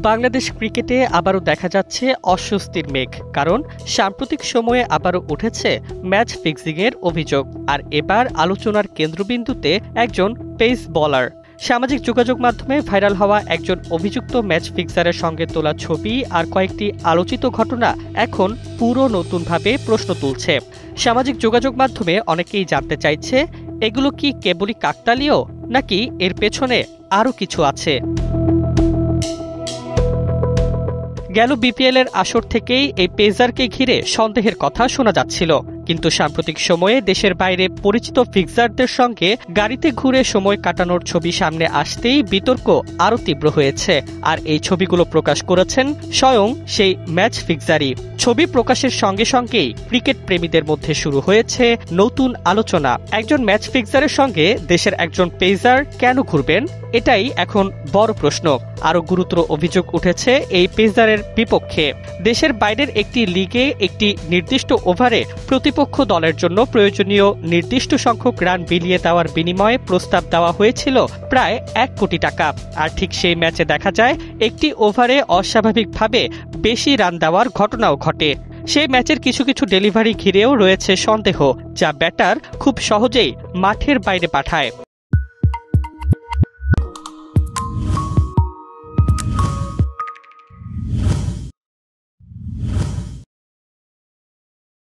বাংলাদেশ ক্রিকেটে আবারও দেখা যাচ্ছে অস্বস্তির মেঘ, কারণ সাম্প্রতিক সময়ে আবারও উঠেছে ম্যাচ ফিক্সিংয়ের অভিযোগ। আর এবার আলোচনার কেন্দ্রবিন্দুতে একজন পেস বোলার। সামাজিক যোগাযোগ মাধ্যমে ভাইরাল হওয়া একজন অভিযুক্ত ম্যাচ ফিক্সারের সঙ্গে তোলা ছবি আর কয়েকটি আলোচিত ঘটনা এখন পুরো নতুনভাবে প্রশ্ন তুলছে। সামাজিক যোগাযোগ মাধ্যমে অনেকেই জানতে চাইছে, এগুলো কি কেবলই কাকতালীয়, নাকি এর পেছনে আরও কিছু আছে। গেল বিপিএল এর আসর থেকেই এই পেসারকে ঘিরে সন্দেহের কথা শোনা যাচ্ছিল, কিন্তু সাম্প্রতিক সময়ে দেশের বাইরে পরিচিত ফিক্সারদের সঙ্গে গাড়িতে ঘুরে সময় কাটানোর ছবি সামনে আসতেই বিতর্ক আরও তীব্র হয়েছে। আর এই ছবিগুলো প্রকাশ করেছেন স্বয়ং সেই ম্যাচ ফিক্সারই। ছবি প্রকাশের সঙ্গে সঙ্গেই ক্রিকেট প্রেমীদের মধ্যে শুরু হয়েছে নতুন আলোচনা। একজন ম্যাচ ফিক্সারের সঙ্গে দেশের একজন পেসার কেন ঘুরবেন, এটাই এখন বড় প্রশ্ন। আরও গুরুতর অভিযোগ উঠেছে এই পেসারের বিপক্ষে। দেশের বাইরের একটি লিগে একটি নির্দিষ্ট ওভারে প্রতিপক্ষ দলের জন্য প্রয়োজনীয় নির্দিষ্ট সংখ্যক রান বিলিয়ে দেওয়ার বিনিময়ে প্রস্তাব দেওয়া হয়েছিল প্রায় 1 কোটি টাকা। আর ঠিক সেই ম্যাচে দেখা যায় একটি ওভারে অস্বাভাবিকভাবে বেশি রান দেওয়ার ঘটনাও ঘটে। সেই ম্যাচের কিছু কিছু ডেলিভারি ঘিরেও রয়েছে সন্দেহ, যা ব্যাটার খুব সহজেই মাঠের বাইরে পাঠায়।